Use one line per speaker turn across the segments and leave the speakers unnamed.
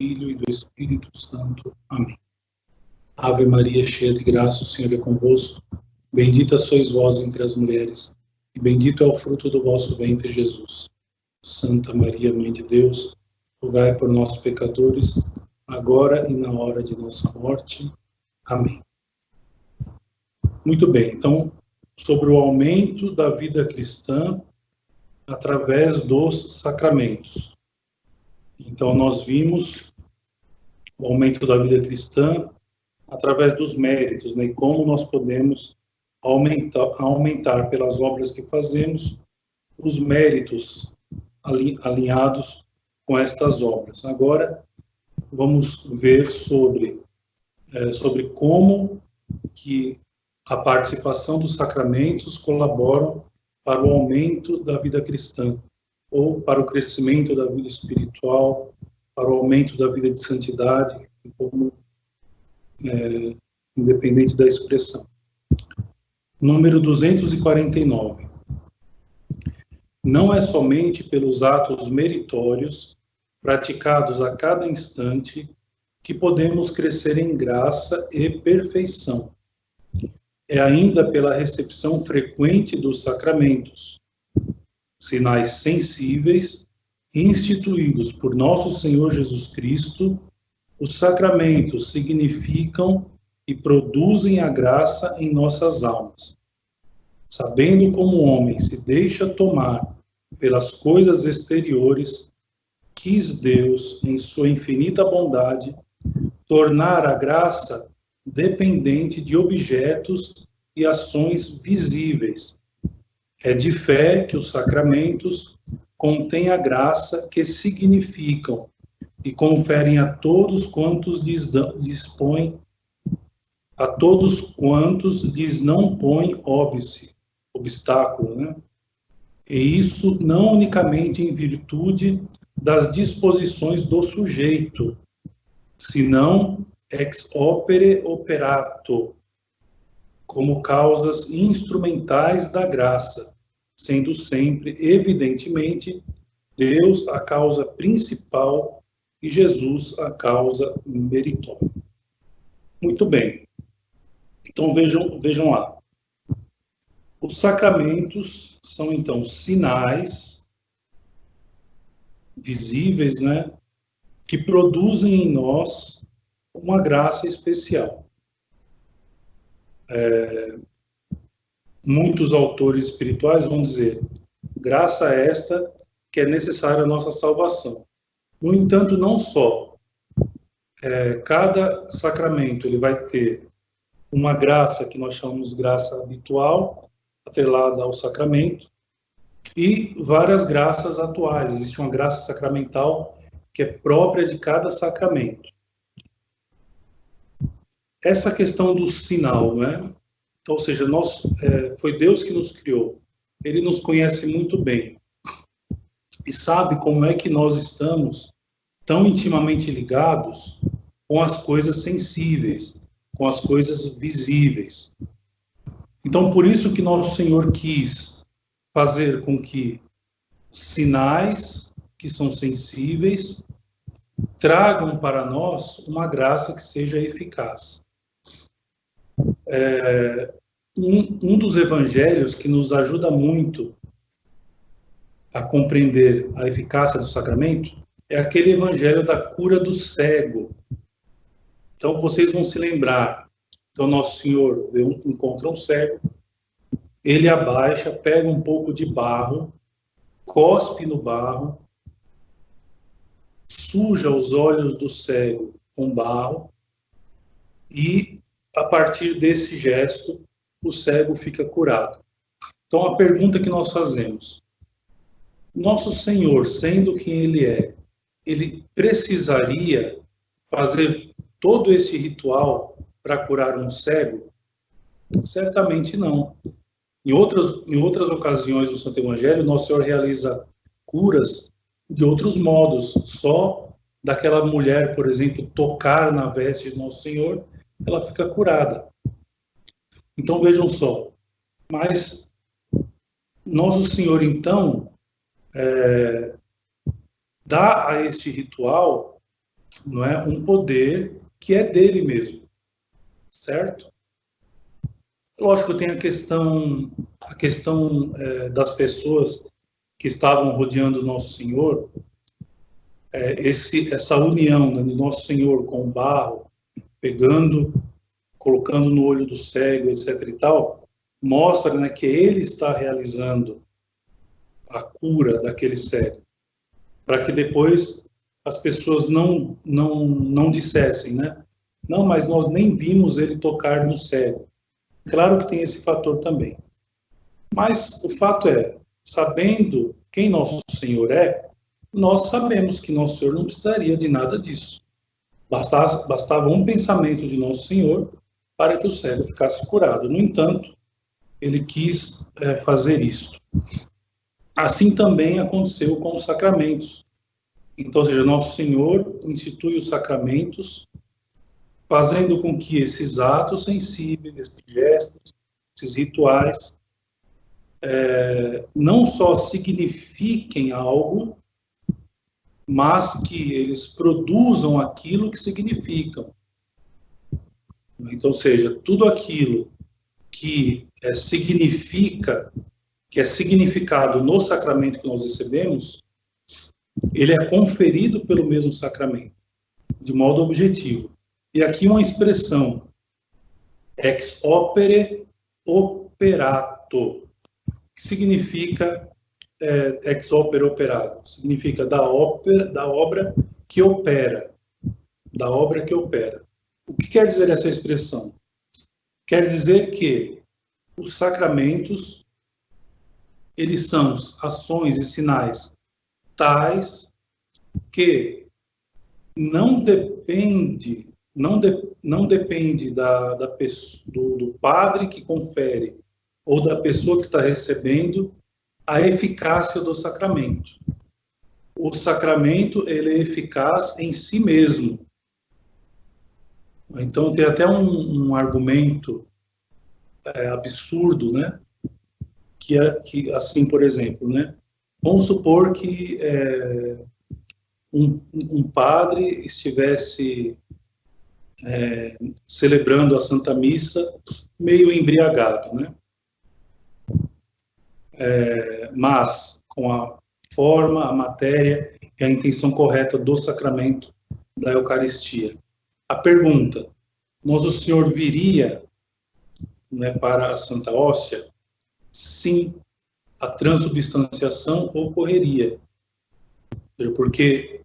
Filho e do Espírito Santo. Amém. Ave Maria, cheia de graça, o Senhor é convosco. Bendita sois vós entre as mulheres, e bendito é o fruto do vosso ventre, Jesus. Santa Maria, Mãe de Deus, rogai por nós, pecadores, agora e na hora de nossa morte. Amém. Muito bem, então, sobre o aumento da vida cristã através dos sacramentos. Então, nós vimos o aumento da vida cristã através dos méritos, né? E como nós podemos aumentar pelas obras que fazemos os méritos alinhados com estas obras. Agora, vamos ver sobre como que a participação dos sacramentos colaboram para o aumento da vida cristã, ou para o crescimento da vida espiritual, para o aumento da vida de santidade, como, independente da expressão. Número 249. Não é somente pelos atos meritórios, praticados a cada instante, que podemos crescer em graça e perfeição. É ainda pela recepção frequente dos sacramentos, sinais sensíveis, instituídos por nosso Senhor Jesus Cristo. Os sacramentos significam e produzem a graça em nossas almas. Sabendo como o homem se deixa tomar pelas coisas exteriores, quis Deus, em sua infinita bondade, tornar a graça dependente de objetos e ações visíveis. É de fé que os sacramentos contêm a graça que significam e conferem a todos quantos lhes não põem obstáculo, né? E isso não unicamente em virtude das disposições do sujeito, senão ex opere operato, como causas instrumentais da graça, sendo sempre, evidentemente, Deus a causa principal e Jesus a causa meritória. Muito bem. Então vejam lá. Os sacramentos são, então, sinais visíveis, né, que produzem em nós uma graça especial. Muitos autores espirituais vão dizer, graça esta que é necessária à nossa salvação. No entanto, não só. Cada sacramento ele vai ter uma graça que nós chamamos de graça habitual, atrelada ao sacramento, e várias graças atuais. Existe uma graça sacramental que é própria de cada sacramento. Essa questão do sinal, né? Então, ou seja, foi Deus que nos criou. Ele nos conhece muito bem e sabe como é que nós estamos tão intimamente ligados com as coisas sensíveis, com as coisas visíveis. Então, por isso que nosso Senhor quis fazer com que sinais que são sensíveis tragam para nós uma graça que seja eficaz. Um dos evangelhos que nos ajuda muito a compreender a eficácia do sacramento é aquele evangelho da cura do cego. Então, vocês vão se lembrar. Então, Nosso Senhor encontra um cego, ele abaixa, pega um pouco de barro, cospe no barro, suja os olhos do cego com barro e, a partir desse gesto, o cego fica curado. Então, a pergunta que nós fazemos, Nosso Senhor, sendo quem Ele é, Ele precisaria fazer todo esse ritual para curar um cego? Certamente não. Em outras ocasiões do Santo Evangelho, Nosso Senhor realiza curas de outros modos. Só daquela mulher, por exemplo, tocar na veste de Nosso Senhor, ela fica curada. Então, vejam só. Mas Nosso Senhor, então, dá a este ritual não é, um poder que é dele mesmo, certo? Lógico, tem a questão das pessoas que estavam rodeando o Nosso Senhor, essa união, né, de Nosso Senhor com o barro, pegando, colocando no olho do cego, etc. e tal, mostra, né, que ele está realizando a cura daquele cego, para que depois as pessoas não dissessem, né? Não, mas nós nem vimos ele tocar no cego. Claro que tem esse fator também. Mas o fato é, sabendo quem Nosso Senhor é, nós sabemos que Nosso Senhor não precisaria de nada disso. Bastava um pensamento de Nosso Senhor para que o cego ficasse curado. No entanto, ele quis fazer isso. Assim também aconteceu com os sacramentos. Então, ou seja, Nosso Senhor institui os sacramentos, fazendo com que esses atos sensíveis, esses gestos, esses rituais, não só signifiquem algo, mas que eles produzam aquilo que significam. Então, ou seja, tudo aquilo que significa, que é significado no sacramento que nós recebemos, ele é conferido pelo mesmo sacramento, de modo objetivo. E aqui uma expressão, ex opere operato, que significa ex opere operato, significa da obra que opera, da obra que opera. O que quer dizer essa expressão? Quer dizer que os sacramentos, eles são ações e sinais tais que não depende do padre que confere ou da pessoa que está recebendo a eficácia do sacramento. O sacramento, ele é eficaz em si mesmo. Então, tem até um argumento absurdo, né? Que, assim, por exemplo, né? Vamos supor que um padre estivesse celebrando a Santa Missa meio embriagado, né? Mas com a forma, a matéria e a intenção correta do sacramento da Eucaristia. A pergunta, Nosso Senhor viria, né, para a Santa Hóstia? Sim, a transubstanciação ocorreria. Porque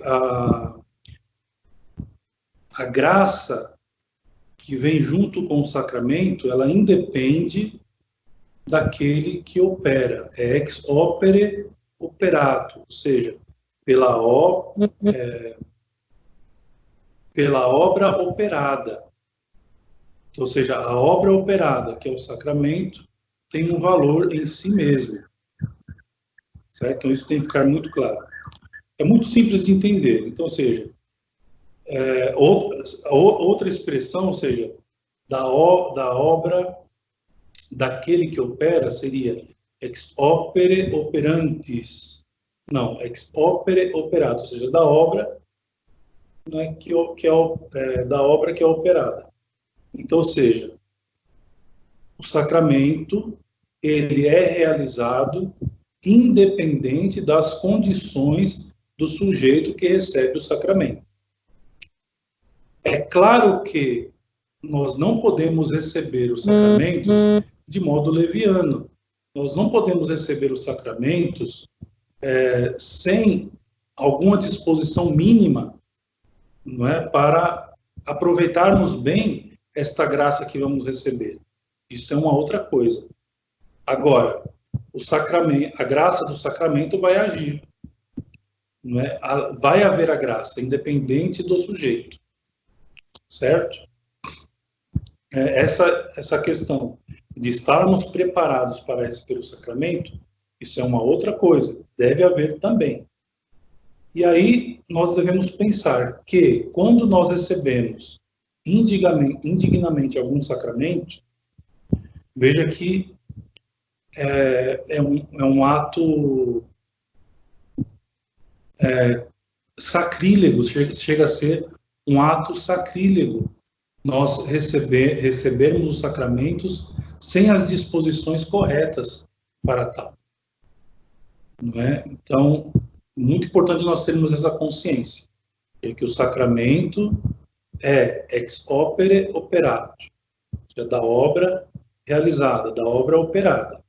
a graça que vem junto com o sacramento, ela independe daquele que opera. É ex opere operato, ou seja, pela obra operada. Ou seja, a obra operada, que é o sacramento, tem um valor em si mesmo. Certo? Então, isso tem que ficar muito claro. É muito simples de entender. Então, ou seja, outra expressão, ou seja, da obra daquele que opera seria ex opere operantis. Não, ex opere operato, ou seja, da obra, né, da obra que é operada. Então, ou seja, o sacramento, ele é realizado independente das condições do sujeito que recebe o sacramento. É claro que nós não podemos receber os sacramentos de modo leviano. Nós não podemos receber os sacramentos sem alguma disposição mínima, não é, para aproveitarmos bem esta graça que vamos receber. Isso é uma outra coisa. Agora, a graça do sacramento vai agir. Não é? Vai haver a graça, independente do sujeito. Certo? Essa questão de estarmos preparados para receber o sacramento, isso é uma outra coisa. Deve haver também. E aí, nós devemos pensar que, quando nós recebemos indignamente algum sacramento, veja que é um ato sacrílego, chega a ser um ato sacrílego nós recebermos os sacramentos sem as disposições corretas para tal. Não é? Então, muito importante nós termos essa consciência, de que o sacramento é ex opere operato, ou seja, da obra realizada, da obra operada,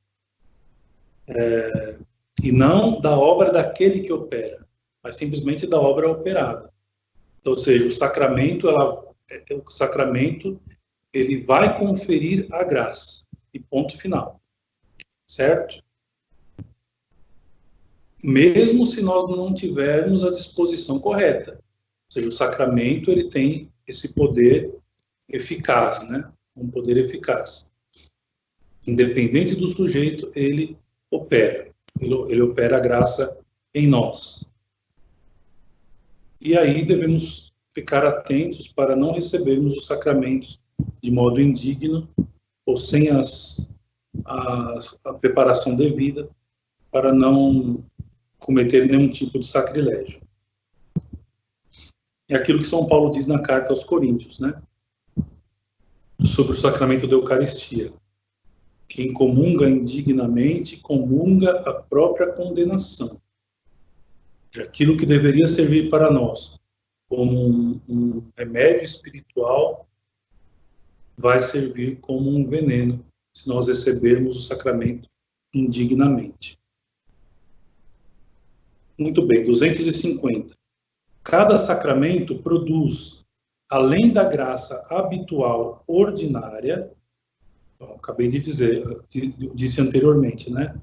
e não da obra daquele que opera, mas simplesmente da obra operada. Então, ou seja, o sacramento ele vai conferir a graça, e ponto final, certo? Mesmo se nós não tivermos a disposição correta, ou seja, o sacramento ele tem esse poder eficaz, né? Um poder eficaz. Independente do sujeito, ele opera. Ele opera a graça em nós. E aí devemos ficar atentos para não recebermos os sacramentos de modo indigno ou sem a preparação devida, para não cometer nenhum tipo de sacrilégio. É aquilo que São Paulo diz na carta aos Coríntios, né? Sobre o sacramento da Eucaristia. Quem comunga indignamente, comunga a própria condenação. Aquilo que deveria servir para nós como um remédio espiritual vai servir como um veneno se nós recebermos o sacramento indignamente. Muito bem, 250. Cada sacramento produz, além da graça habitual ordinária, acabei de dizer, disse anteriormente, né?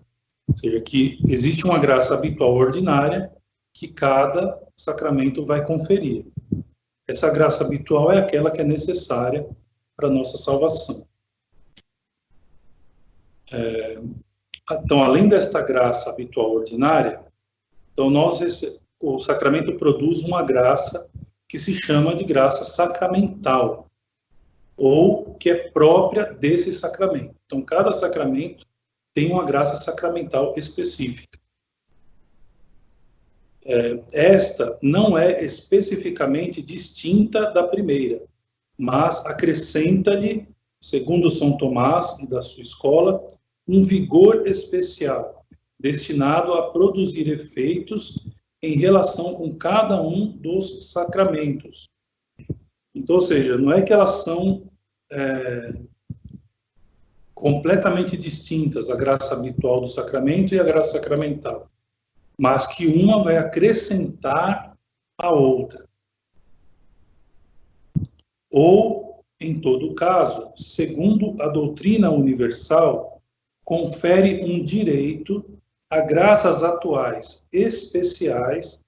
Ou seja, que existe uma graça habitual ordinária que cada sacramento vai conferir. Essa graça habitual é aquela que é necessária para a nossa salvação. Então, além desta graça habitual ordinária, então o sacramento produz uma graça que se chama de graça sacramental, ou que é própria desse sacramento. Então, cada sacramento tem uma graça sacramental específica. Esta não é especificamente distinta da primeira, mas acrescenta-lhe, segundo São Tomás e da sua escola, um vigor especial, destinado a produzir efeitos em relação com cada um dos sacramentos. Então, ou seja, não é que elas são completamente distintas, a graça habitual do sacramento e a graça sacramental, mas que uma vai acrescentar a outra. Ou, em todo caso, segundo a doutrina universal, confere um direito a graças atuais especiais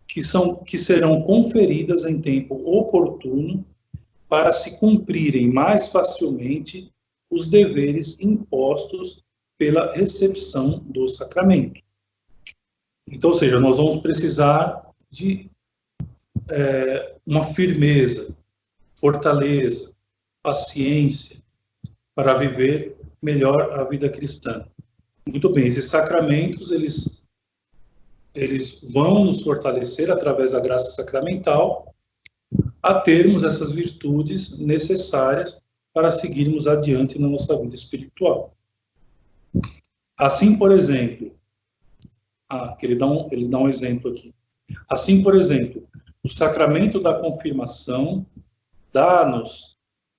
que serão conferidas em tempo oportuno para se cumprirem mais facilmente os deveres impostos pela recepção do sacramento. Então, ou seja, nós vamos precisar de uma firmeza, fortaleza, paciência para viver melhor a vida cristã. Muito bem, esses sacramentos, eles vão nos fortalecer através da graça sacramental a termos essas virtudes necessárias para seguirmos adiante na nossa vida espiritual. Assim, por exemplo, ele dá um exemplo aqui. Assim, por exemplo, o sacramento da confirmação dá-nos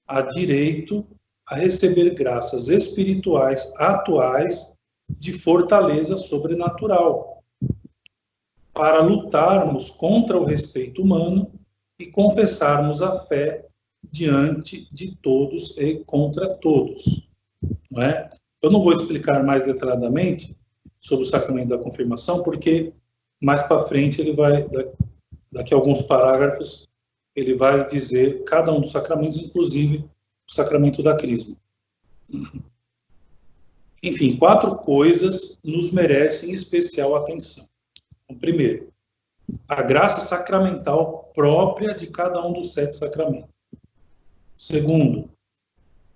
a direito a receber graças espirituais atuais de fortaleza sobrenatural, para lutarmos contra o respeito humano e confessarmos a fé diante de todos e contra todos. Não é? Eu não vou explicar mais detalhadamente sobre o sacramento da confirmação, porque mais para frente ele vai, daqui a alguns parágrafos, ele vai dizer cada um dos sacramentos, inclusive o sacramento da crisma. Enfim, 4 coisas nos merecem especial atenção. Então, primeiro, a graça sacramental própria de cada um dos 7 sacramentos. Segundo,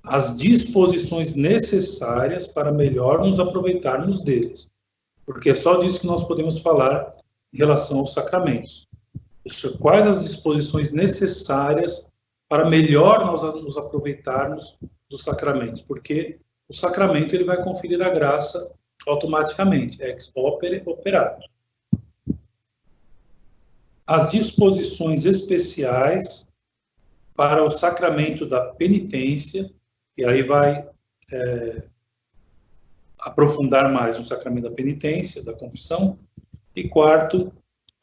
as disposições necessárias para melhor nos aproveitarmos deles. Porque é só disso que nós podemos falar em relação aos sacramentos. Quais as disposições necessárias para melhor nós nos aproveitarmos dos sacramentos? Porque o sacramento ele vai conferir a graça automaticamente, ex opere operato. As disposições especiais para o sacramento da penitência, e aí vai aprofundar mais no sacramento da penitência, da confissão, e quarto,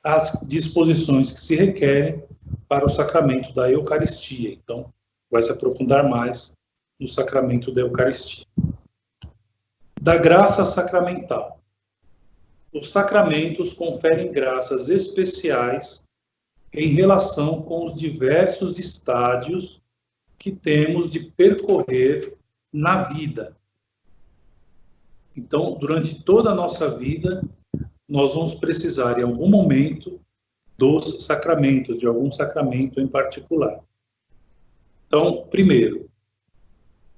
as disposições que se requerem para o sacramento da Eucaristia. Então, vai se aprofundar mais no sacramento da Eucaristia. Da graça sacramental. Os sacramentos conferem graças especiais em relação com os diversos estádios que temos de percorrer na vida. Então, durante toda a nossa vida, nós vamos precisar, em algum momento, dos sacramentos, de algum sacramento em particular. Então, primeiro,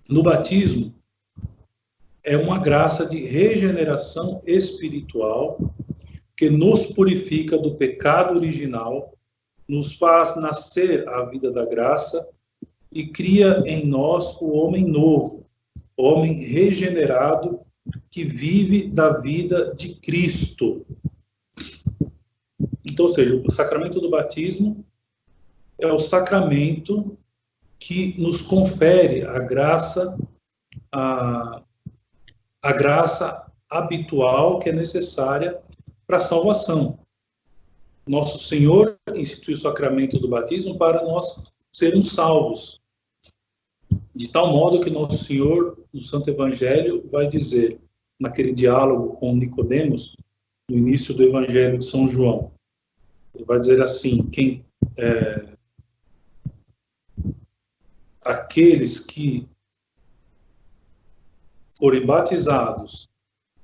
no batismo, é uma graça de regeneração espiritual que nos purifica do pecado original, nos faz nascer a vida da graça e cria em nós o homem novo, homem regenerado que vive da vida de Cristo. Então, ou seja, o sacramento do batismo é o sacramento que nos confere a graça habitual que é necessária para a salvação. Nosso Senhor instituiu o sacramento do batismo para nós sermos salvos. De tal modo que Nosso Senhor, no Santo Evangelho, vai dizer, naquele diálogo com Nicodemos, no início do Evangelho de São João, ele vai dizer assim, aqueles que forem batizados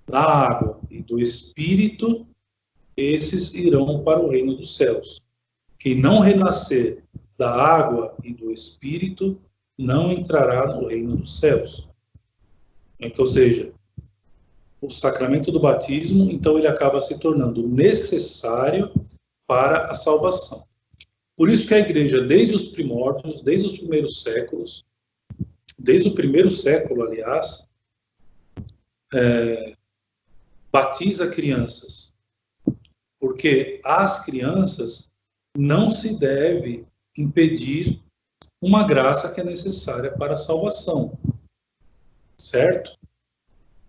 da água e do Espírito, esses irão para o reino dos céus. Quem não renascer da água e do Espírito, não entrará no reino dos céus. Então, ou seja, o sacramento do batismo, então, ele acaba se tornando necessário para a salvação. Por isso que a igreja, desde os primórdios, desde os primeiros séculos, desde o primeiro século, aliás, batiza crianças, porque às crianças não se deve impedir uma graça que é necessária para a salvação, certo?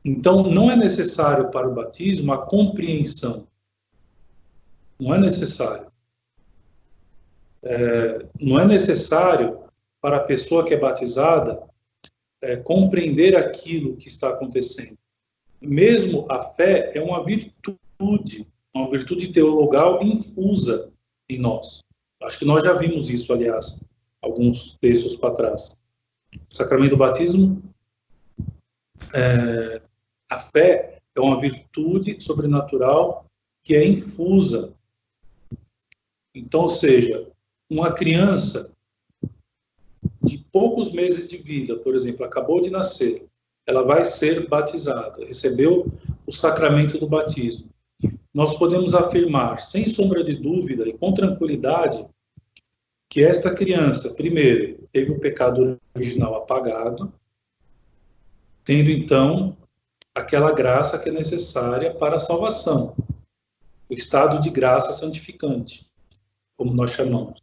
Então, não é necessário para o batismo a compreensão, não é necessário. Não é necessário para a pessoa que é batizada compreender aquilo que está acontecendo. Mesmo a fé é uma virtude teologal infusa em nós. Acho que nós já vimos isso, aliás, alguns textos para trás. O sacramento do batismo, a fé é uma virtude sobrenatural que é infusa. Então, ou seja, uma criança de poucos meses de vida, por exemplo, acabou de nascer, ela vai ser batizada, recebeu o sacramento do batismo. Nós podemos afirmar, sem sombra de dúvida e com tranquilidade, que esta criança, primeiro, teve o pecado original apagado, tendo então aquela graça que é necessária para a salvação, o estado de graça santificante, como nós chamamos.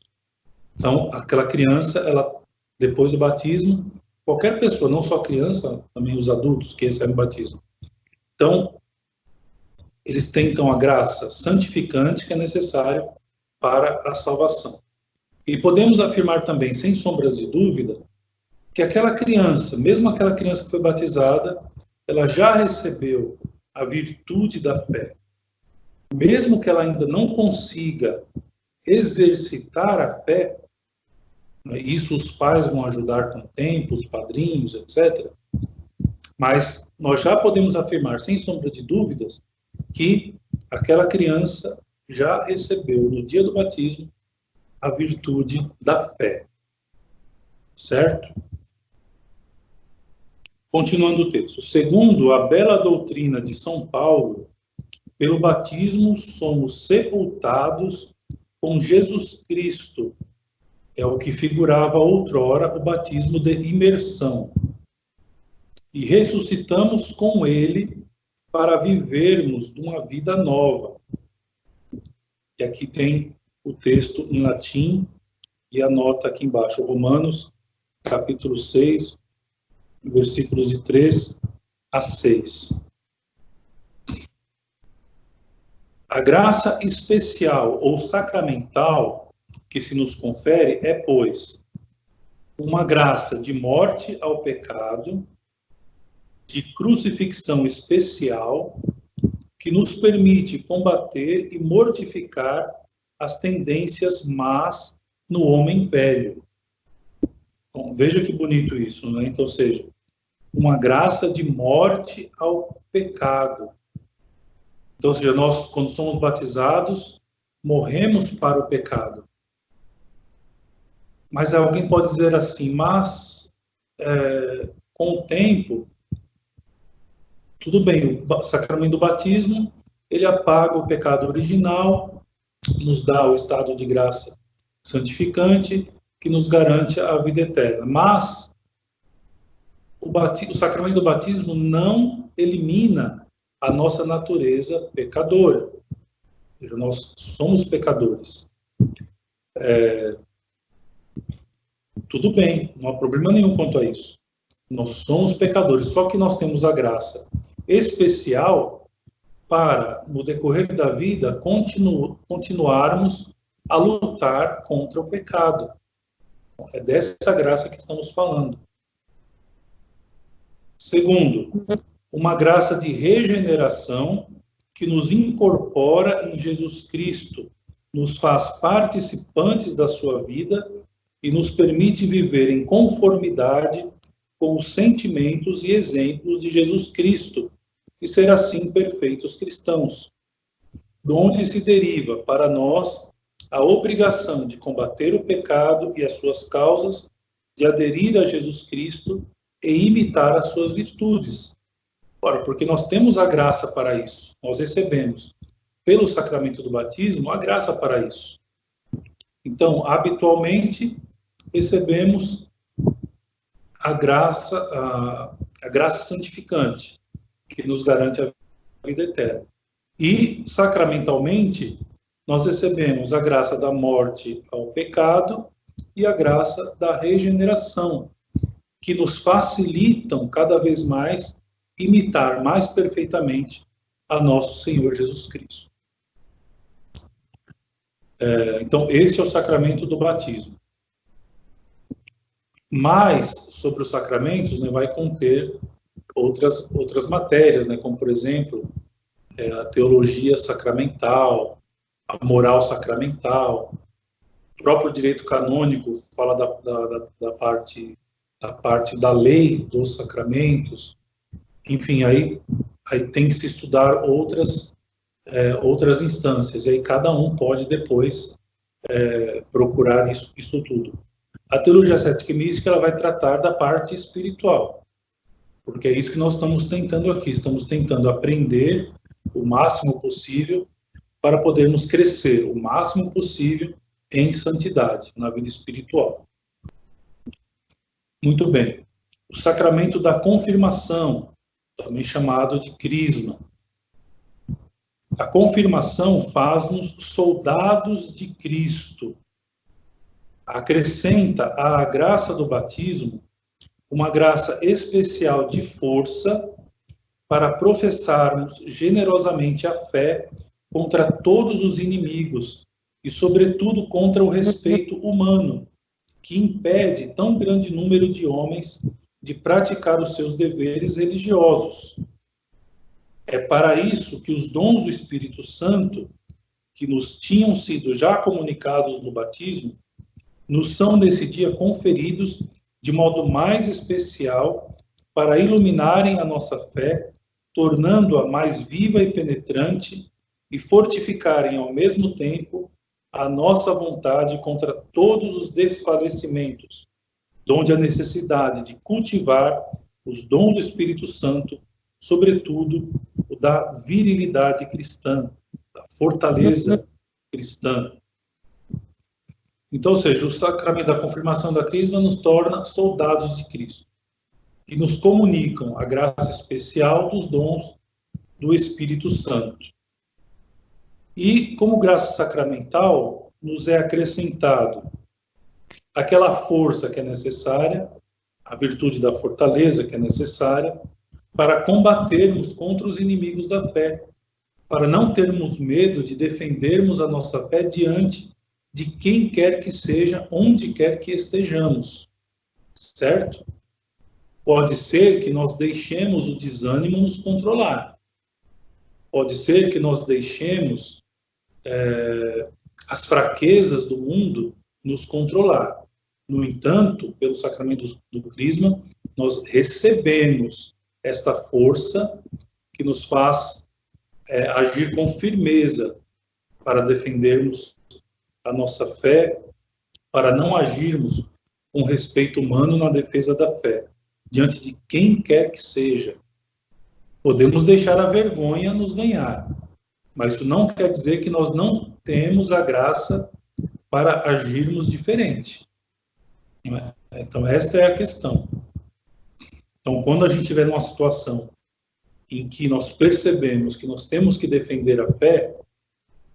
Então, aquela criança, ela, depois do batismo, qualquer pessoa, não só criança, também os adultos que recebem o batismo. Então, eles têm então a graça santificante que é necessária para a salvação. E podemos afirmar também, sem sombras de dúvida, que aquela criança, mesmo aquela criança que foi batizada, ela já recebeu a virtude da fé. Mesmo que ela ainda não consiga exercitar a fé, isso os pais vão ajudar com o tempo, os padrinhos, etc. Mas nós já podemos afirmar, sem sombra de dúvidas, que aquela criança já recebeu, no dia do batismo, a virtude da fé. Certo? Continuando o texto. Segundo a bela doutrina de São Paulo, pelo batismo somos sepultados com Jesus Cristo. É o que figurava outrora o batismo de imersão. E ressuscitamos com ele para vivermos uma vida nova. E aqui tem o texto em latim e a nota aqui embaixo, Romanos, capítulo 6, versículos de 3 a 6. A graça especial ou sacramental que se nos confere é, pois, uma graça de morte ao pecado, de crucifixão especial, que nos permite combater e mortificar as tendências más no homem velho. Então, veja que bonito isso, né? Então, ou seja, uma graça de morte ao pecado. Então, ou seja, nós, quando somos batizados, morremos para o pecado. Mas alguém pode dizer assim, mas com o tempo, tudo bem, o sacramento do batismo, ele apaga o pecado original, nos dá o estado de graça santificante, que nos garante a vida eterna. Mas o sacramento do batismo não elimina a nossa natureza pecadora. Ou seja, nós somos pecadores. Tudo bem, não há problema nenhum quanto a isso. Nós somos pecadores, só que nós temos a graça especial para, no decorrer da vida, continuarmos a lutar contra o pecado. É dessa graça que estamos falando. Segundo, uma graça de regeneração que nos incorpora em Jesus Cristo, nos faz participantes da sua vida e nos permite viver em conformidade com os sentimentos e exemplos de Jesus Cristo, e ser assim perfeitos cristãos. De onde se deriva para nós a obrigação de combater o pecado e as suas causas, de aderir a Jesus Cristo e imitar as suas virtudes. Ora, porque nós temos a graça para isso, nós recebemos pelo sacramento do batismo a graça para isso. Então, habitualmente, recebemos a graça santificante, que nos garante a vida eterna. E, sacramentalmente, nós recebemos a graça da morte ao pecado e a graça da regeneração, que nos facilitam cada vez mais imitar mais perfeitamente a nosso Senhor Jesus Cristo. Então, esse é o sacramento do batismo. Mas, sobre os sacramentos, né, vai conter outras matérias, né, como, por exemplo, a teologia sacramental, a moral sacramental, o próprio direito canônico fala da parte da lei dos sacramentos. Enfim, aí tem que se estudar outras instâncias, e aí cada um pode depois procurar isso tudo. A teologia cética e mística ela vai tratar da parte espiritual, porque é isso que nós estamos tentando aqui, estamos tentando aprender o máximo possível para podermos crescer o máximo possível em santidade, na vida espiritual. Muito bem. O sacramento da confirmação, também chamado de crisma. A confirmação faz-nos soldados de Cristo. Acrescenta à graça do batismo uma graça especial de força para professarmos generosamente a fé contra todos os inimigos e, sobretudo, contra o respeito humano, que impede tão grande número de homens de praticar os seus deveres religiosos. É para isso que os dons do Espírito Santo, que nos tinham sido já comunicados no batismo, nos são nesse dia conferidos de modo mais especial para iluminarem a nossa fé, tornando-a mais viva e penetrante e fortificarem ao mesmo tempo a nossa vontade contra todos os desfalecimentos, donde a necessidade de cultivar os dons do Espírito Santo, sobretudo o da virilidade cristã, da fortaleza cristã. Então, ou seja, o sacramento da confirmação da Crisma nos torna soldados de Cristo e nos comunicam a graça especial dos dons do Espírito Santo. E, como graça sacramental, nos é acrescentado aquela força que é necessária, a virtude da fortaleza que é necessária, para combatermos contra os inimigos da fé, para não termos medo de defendermos a nossa fé diante de quem quer que seja, onde quer que estejamos, certo? Pode ser que nós deixemos o desânimo nos controlar. Pode ser que nós deixemos as fraquezas do mundo nos controlar. No entanto, pelo sacramento do Crisma, nós recebemos esta força que nos faz agir com firmeza para defendermos a nossa fé, para não agirmos com respeito humano na defesa da fé, diante de quem quer que seja. Podemos deixar a vergonha nos ganhar, mas isso não quer dizer que nós não temos a graça para agirmos diferente. Então, esta é a questão. Então, quando a gente estiver numa situação em que nós percebemos que nós temos que defender a fé,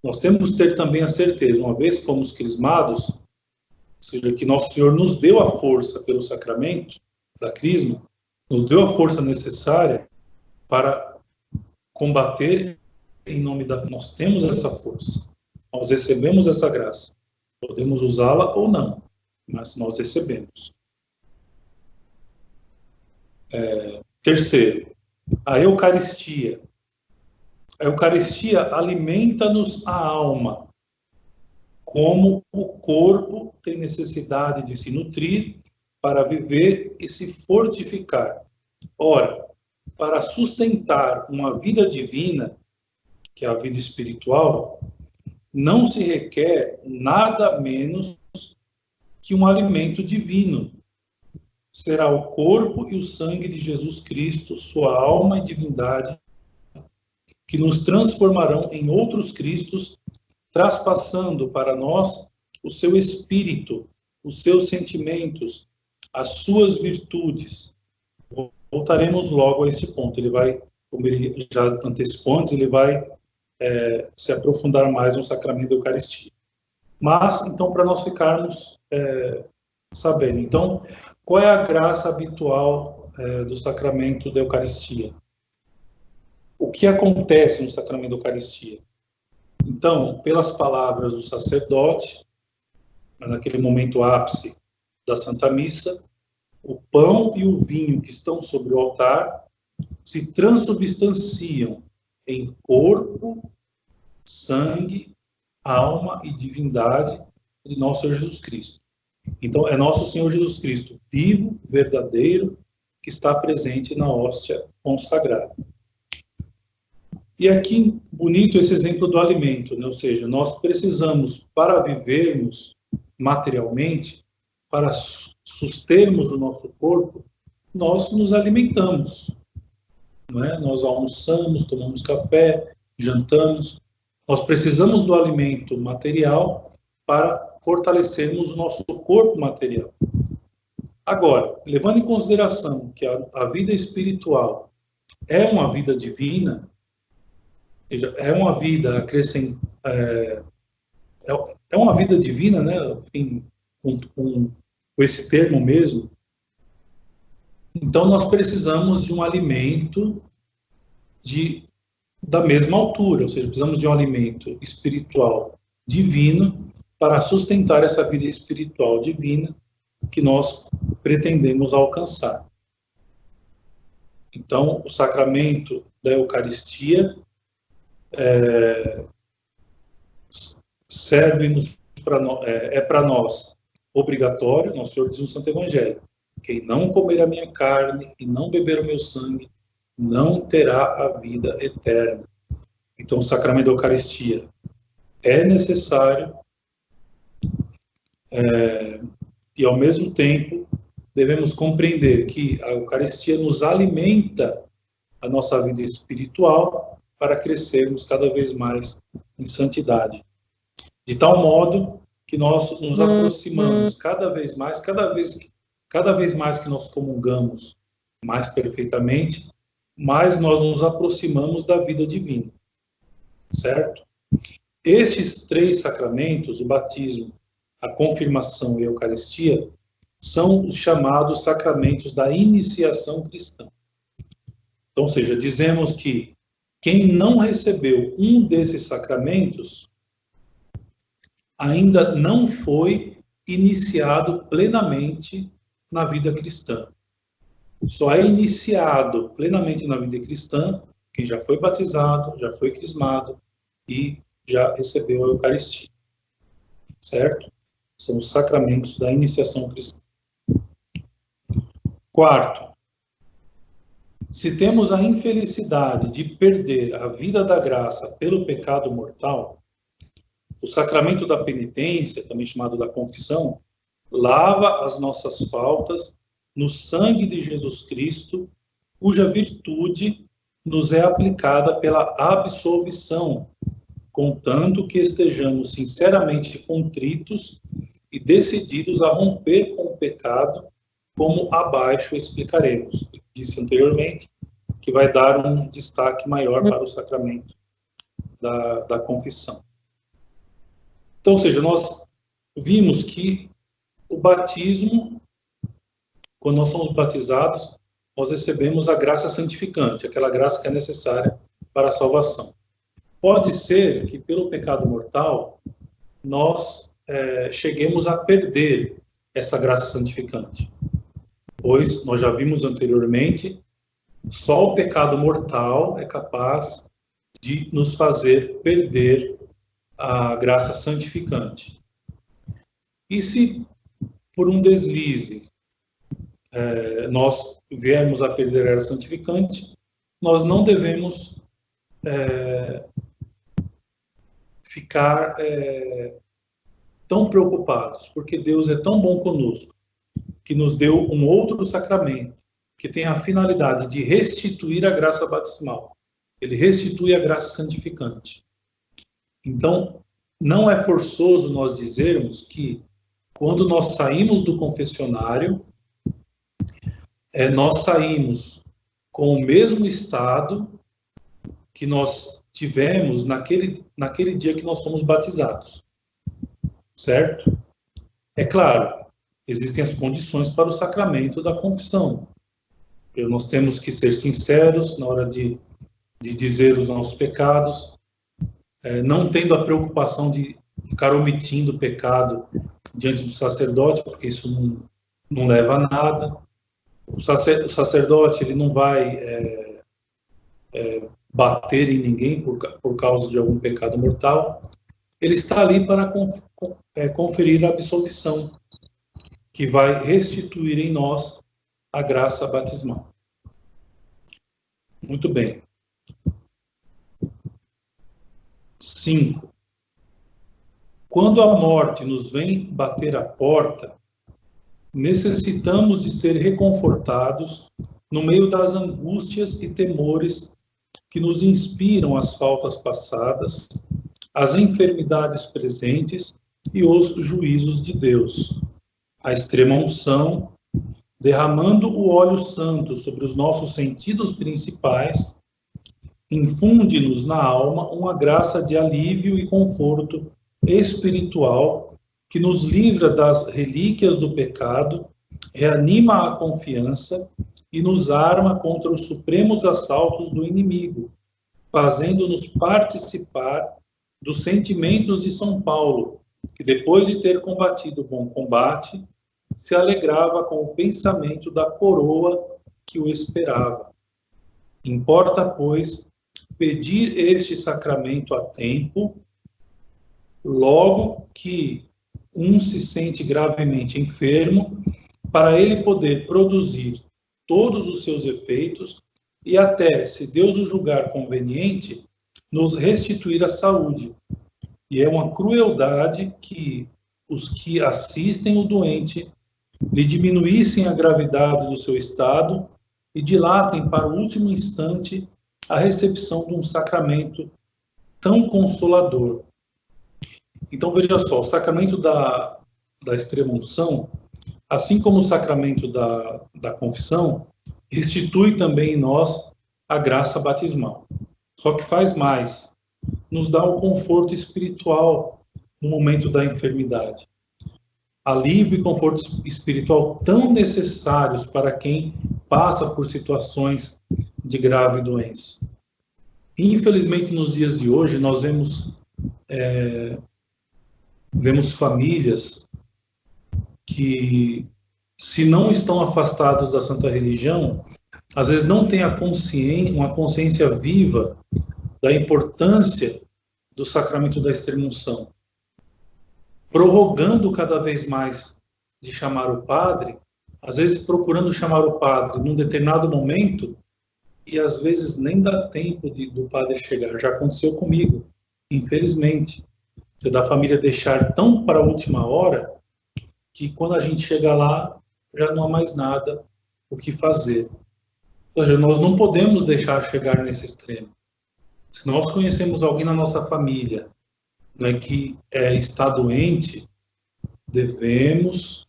nós temos que ter também a certeza, uma vez que fomos crismados, ou seja, que Nosso Senhor nos deu a força pelo sacramento da Crisma, nos deu a força necessária para combater em nome da fé. Nós temos essa força, nós recebemos essa graça. Podemos usá-la ou não, mas nós recebemos. Terceiro, a Eucaristia. A Eucaristia alimenta-nos a alma, como o corpo tem necessidade de se nutrir para viver e se fortificar. Ora, para sustentar uma vida divina, que é a vida espiritual, não se requer nada menos que um alimento divino. Será o corpo e o sangue de Jesus Cristo, sua alma e divindade, que nos transformarão em outros Cristos, traspassando para nós o seu espírito, os seus sentimentos, as suas virtudes. Voltaremos logo a esse ponto. Ele vai, como ele já antecipou antes, ele vai se aprofundar mais no sacramento da Eucaristia. Mas, então, para nós ficarmos sabendo. Então, qual é a graça habitual do sacramento da Eucaristia? O que acontece no sacramento da Eucaristia? Então, pelas palavras do sacerdote, naquele momento ápice da Santa Missa, o pão e o vinho que estão sobre o altar se transubstanciam em corpo, sangue, alma e divindade de nosso Senhor Jesus Cristo. Então, é nosso Senhor Jesus Cristo, vivo, verdadeiro, que está presente na hóstia consagrada. E aqui, bonito esse exemplo do alimento, né? Ou seja, nós precisamos, para vivermos materialmente, para sustermos o nosso corpo, nós nos alimentamos. Não é? Nós almoçamos, tomamos café, jantamos. Nós precisamos do alimento material para fortalecermos o nosso corpo material. Agora, levando em consideração que a vida espiritual é uma vida divina, é uma vida é uma vida divina, né? Enfim, com esse termo mesmo. Então, nós precisamos de um alimento da mesma altura, ou seja, precisamos de um alimento espiritual divino para sustentar essa vida espiritual divina que nós pretendemos alcançar. Então, o sacramento da Eucaristia serve-nos para nós obrigatório. Nosso Senhor diz no Santo Evangelho: quem não comer a minha carne e não beber o meu sangue não terá a vida eterna. Então, o sacramento da Eucaristia é necessário e, ao mesmo tempo, devemos compreender que a Eucaristia nos alimenta a nossa vida espiritual para crescermos cada vez mais em santidade. De tal modo que nós nos aproximamos cada vez mais que nós comungamos mais perfeitamente, mais nós nos aproximamos da vida divina, certo? Estes 3 sacramentos, o batismo, a confirmação e a Eucaristia, são os chamados sacramentos da iniciação cristã. Então, ou seja, dizemos que quem não recebeu um desses sacramentos ainda não foi iniciado plenamente na vida cristã. Só é iniciado plenamente na vida cristã quem já foi batizado, já foi crismado e já recebeu a Eucaristia. Certo? São os sacramentos da iniciação cristã. Quarto, se temos a infelicidade de perder a vida da graça pelo pecado mortal, o sacramento da penitência, também chamado da confissão, lava as nossas faltas no sangue de Jesus Cristo, cuja virtude nos é aplicada pela absolvição, contanto que estejamos sinceramente contritos e decididos a romper com o pecado, como abaixo explicaremos. Disse anteriormente que vai dar um destaque maior para o sacramento da confissão. Então, ou seja, nós vimos que o batismo, quando nós somos batizados, nós recebemos a graça santificante, aquela graça que é necessária para a salvação. Pode ser que, pelo pecado mortal, nós cheguemos a perder essa graça santificante. Pois, nós já vimos anteriormente, só o pecado mortal é capaz de nos fazer perder a graça santificante. E se, por um deslize, nós viermos a perder a graça santificante, nós não devemos ficar tão preocupados, porque Deus é tão bom conosco, que nos deu um outro sacramento, que tem a finalidade de restituir a graça batismal. Ele restitui a graça santificante. Então, não é forçoso nós dizermos que, quando nós saímos do confessionário, nós saímos com o mesmo estado que nós tivemos naquele dia que nós fomos batizados. Certo? É claro, existem as condições para o sacramento da confissão. Nós temos que ser sinceros na hora de dizer os nossos pecados, não tendo a preocupação de ficar omitindo o pecado diante do sacerdote, porque isso não leva a nada. O sacerdote ele não vai bater em ninguém por causa de algum pecado mortal. Ele está ali para conferir a absolvição, que vai restituir em nós a graça batismal. Muito bem. 5. Quando a morte nos vem bater à porta, necessitamos de ser reconfortados no meio das angústias e temores que nos inspiram as faltas passadas, as enfermidades presentes e os juízos de Deus. A extrema unção, derramando o óleo santo sobre os nossos sentidos principais, infunde-nos na alma uma graça de alívio e conforto espiritual que nos livra das relíquias do pecado, reanima a confiança e nos arma contra os supremos assaltos do inimigo, fazendo-nos participar dos sentimentos de São Paulo, que depois de ter combatido o bom combate, se alegrava com o pensamento da coroa que o esperava. Importa, pois, pedir este sacramento a tempo, logo que um se sente gravemente enfermo, para ele poder produzir todos os seus efeitos e até, se Deus o julgar conveniente, nos restituir a saúde. E é uma crueldade que os que assistem o doente lhe diminuíssem a gravidade do seu estado e dilatem para o último instante a recepção de um sacramento tão consolador. Então, veja só, o sacramento da extrema-unção, assim como o sacramento da confissão, restitui também em nós a graça batismal. Só que faz mais, nos dá um conforto espiritual no momento da enfermidade. Alívio e conforto espiritual tão necessários para quem passa por situações de grave doença. Infelizmente, nos dias de hoje, nós vemos famílias que, se não estão afastados da Santa Religião, às vezes não têm uma consciência viva da importância do sacramento da extrema-unção, prorrogando cada vez mais de chamar o padre, às vezes procurando chamar o padre num determinado momento, e às vezes nem dá tempo do padre chegar. Já aconteceu comigo, infelizmente, da família deixar tão para a última hora, que quando a gente chega lá, já não há mais nada o que fazer. Ou seja, nós não podemos deixar chegar nesse extremo. Se nós conhecemos alguém na nossa família, né, que está doente, devemos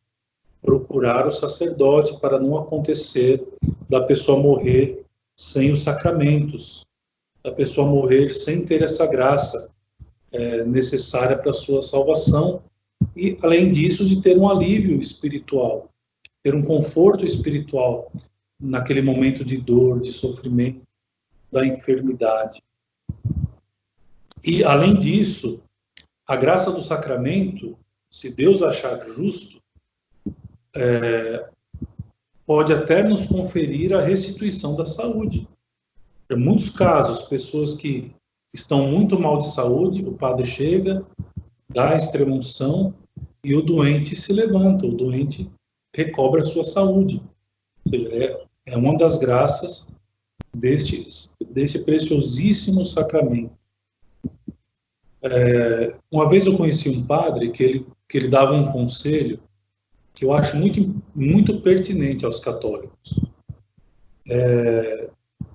procurar o sacerdote para não acontecer da pessoa morrer sem os sacramentos, da pessoa morrer sem ter essa graça necessária para a sua salvação, e, além disso, de ter um alívio espiritual, ter um conforto espiritual naquele momento de dor, de sofrimento, da enfermidade. E, além disso, a graça do sacramento, se Deus achar justo, pode até nos conferir a restituição da saúde. Em muitos casos, pessoas que estão muito mal de saúde, o padre chega, dá a extrema-unção e o doente se levanta, o doente recobra a sua saúde. Ou seja, é uma das graças deste preciosíssimo sacramento. Uma vez eu conheci um padre que ele dava um conselho que eu acho muito, muito pertinente aos católicos.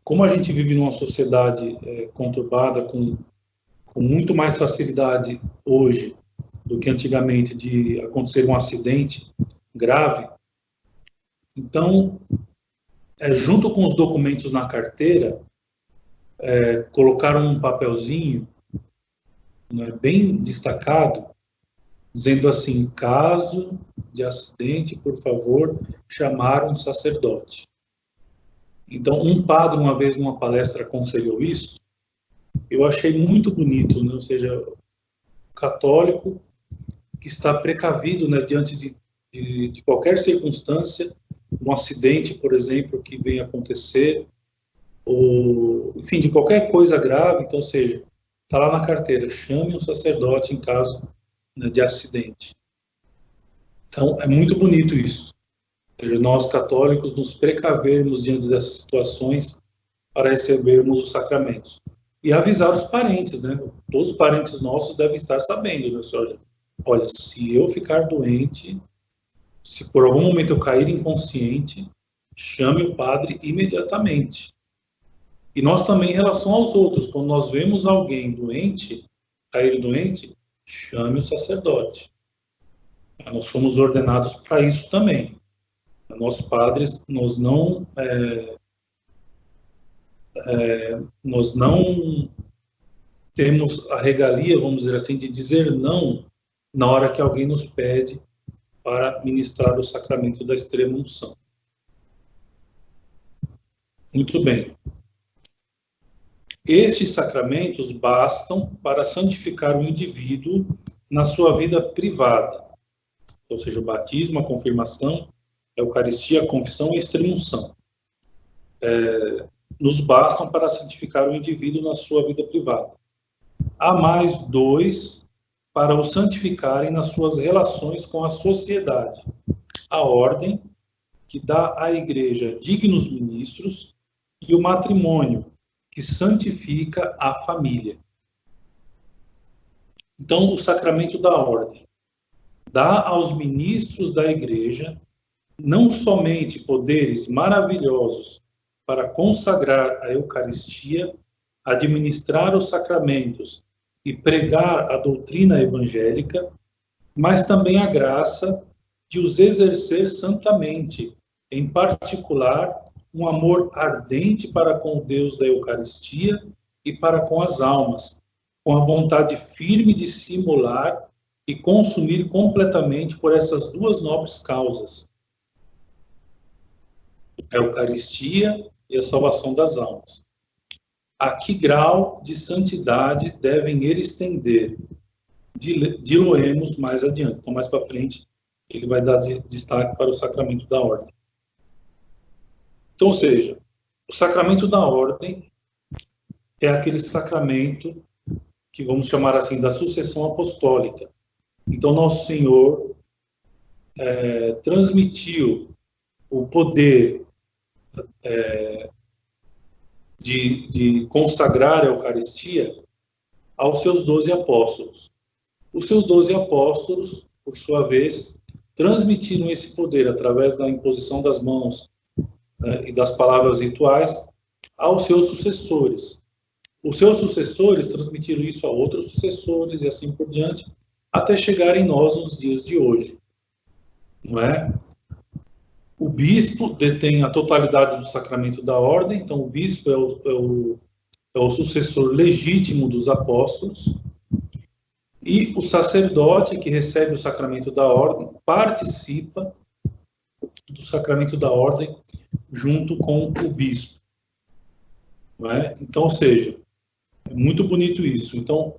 Como a gente vive numa sociedade conturbada, com muito mais facilidade hoje do que antigamente de acontecer um acidente grave, então, junto com os documentos na carteira, colocaram um papelzinho, né, bem destacado, dizendo assim: caso de acidente, por favor, chamar um sacerdote. Então, um padre, uma vez numa palestra, aconselhou isso. Eu achei muito bonito, né? Ou seja, o católico que está precavido, né, diante de qualquer circunstância, um acidente, por exemplo, que venha acontecer, ou, enfim, de qualquer coisa grave. Então, ou seja, está lá na carteira: chame um sacerdote em caso, né, de acidente. Então, é muito bonito isso. Ou seja, nós católicos nos precavermos diante dessas situações para recebermos os sacramentos. E avisar os parentes, né? Todos os parentes nossos devem estar sabendo, né, senhor? Olha, se eu ficar doente, se por algum momento eu cair inconsciente, chame o padre imediatamente. E nós também, em relação aos outros, quando nós vemos alguém doente, cair doente, chame o sacerdote. Nós somos ordenados para isso também. Nós padres, nós não temos a regalia, vamos dizer assim, de dizer não na hora que alguém nos pede para ministrar o sacramento da extrema-unção. Muito bem. Estes sacramentos bastam para santificar o indivíduo na sua vida privada, ou seja, o batismo, a confirmação, a Eucaristia, a confissão e a extrema-unção. Nos bastam para santificar o indivíduo na sua vida privada. Há mais dois para o santificarem nas suas relações com a sociedade: a ordem, que dá à Igreja dignos ministros, e o matrimônio, que santifica a família. Então, o sacramento da ordem dá aos ministros da Igreja não somente poderes maravilhosos para consagrar a Eucaristia, administrar os sacramentos e pregar a doutrina evangélica, mas também a graça de os exercer santamente, em particular, um amor ardente para com o Deus da Eucaristia e para com as almas, com a vontade firme de se imolar e consumir completamente por essas duas nobres causas, a Eucaristia e a salvação das almas. A que grau de santidade devem eles tender? Diloemos mais adiante. Então, mais para frente, ele vai dar destaque para o sacramento da ordem. Então, ou seja, o sacramento da ordem é aquele sacramento que vamos chamar assim da sucessão apostólica. Então, Nosso Senhor transmitiu o poder de consagrar a Eucaristia aos seus 12 apóstolos. Os seus 12 apóstolos, por sua vez, transmitiram esse poder através da imposição das mãos e das palavras rituais aos seus sucessores. Os seus sucessores transmitiram isso a outros sucessores e assim por diante, até chegar em nós nos dias de hoje. Não é? O bispo detém a totalidade do sacramento da ordem, então o bispo é o sucessor legítimo dos apóstolos, e o sacerdote que recebe o sacramento da ordem participa do sacramento da ordem junto com o bispo. Não é? Então, ou seja, é muito bonito isso. Então, o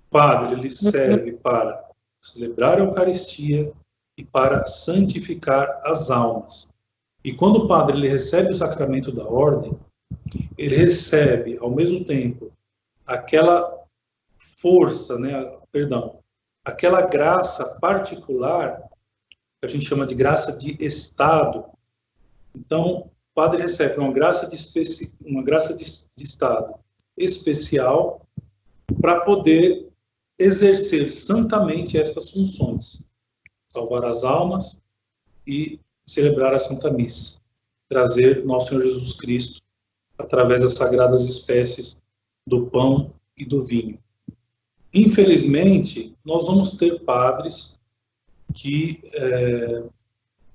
padre ele serve para celebrar a Eucaristia e para santificar as almas. E quando o padre ele recebe o sacramento da ordem, ele recebe, ao mesmo tempo, aquela força, aquela graça particular, que a gente chama de graça de estado. Então, o padre recebe uma graça de estado especial para poder exercer santamente estas funções. Salvar as almas e celebrar a Santa Missa. Trazer Nosso Senhor Jesus Cristo através das sagradas espécies do pão e do vinho. Infelizmente, nós vamos ter padres que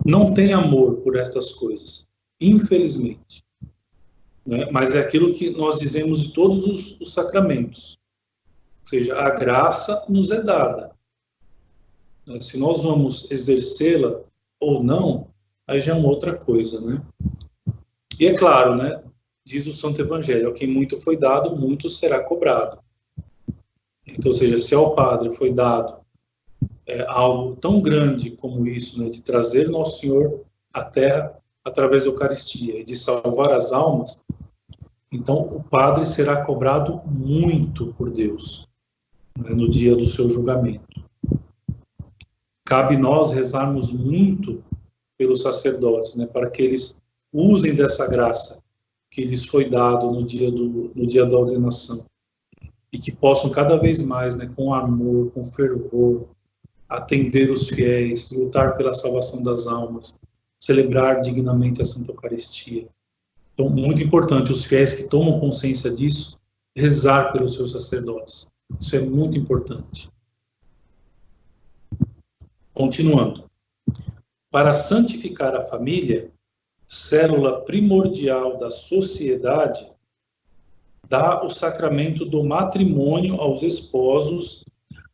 não têm amor por estas coisas. Infelizmente. Né? Mas é aquilo que nós dizemos de todos os sacramentos. Ou seja, a graça nos é dada. Se nós vamos exercê-la ou não, aí já é uma outra coisa, né? E é claro, né? Diz o Santo Evangelho, a quem muito foi dado, muito será cobrado. Então, ou seja, se ao padre foi dado algo tão grande como isso, né, de trazer Nosso Senhor à Terra através da Eucaristia e de salvar as almas, então o padre será cobrado muito por Deus, né, no dia do seu julgamento. Cabe nós rezarmos muito pelos sacerdotes, né, para que eles usem dessa graça que lhes foi dado no dia da ordenação e que possam cada vez mais, né, com amor, com fervor, atender os fiéis, lutar pela salvação das almas, celebrar dignamente a Santa Eucaristia. Então, muito importante, os fiéis que tomam consciência disso, rezar pelos seus sacerdotes. Isso é muito importante. Continuando. Para santificar a família, célula primordial da sociedade, dá o sacramento do matrimônio aos esposos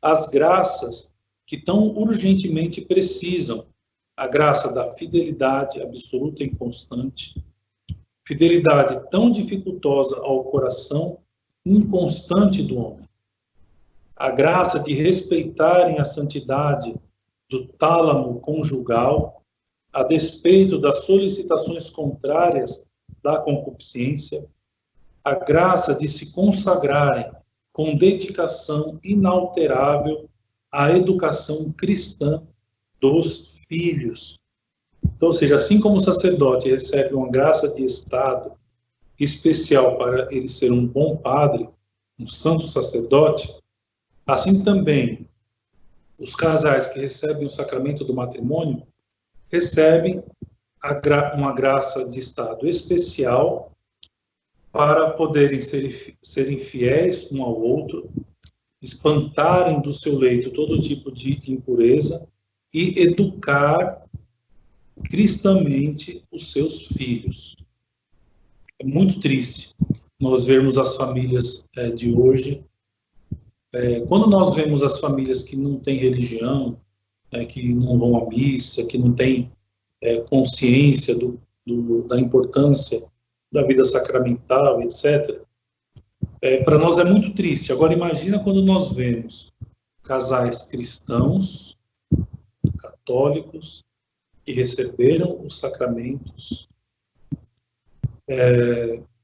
as graças que tão urgentemente precisam, a graça da fidelidade absoluta e constante, fidelidade tão dificultosa ao coração inconstante do homem, a graça de respeitarem a santidade do tálamo conjugal, a despeito das solicitações contrárias da concupiscência, a graça de se consagrarem com dedicação inalterável à educação cristã dos filhos. Então, ou seja, assim como o sacerdote recebe uma graça de estado especial para ele ser um bom padre, um santo sacerdote, assim também os casais que recebem o sacramento do matrimônio recebem uma graça de estado especial para poderem serem fiéis um ao outro, espantarem do seu leito todo tipo de impureza e educar cristamente os seus filhos. É muito triste nós vermos as famílias de hoje. Quando nós vemos as famílias que não têm religião, que não vão à missa, que não têm consciência da importância da vida sacramental, etc., para nós é muito triste. Agora, imagina quando nós vemos casais cristãos, católicos, que receberam os sacramentos,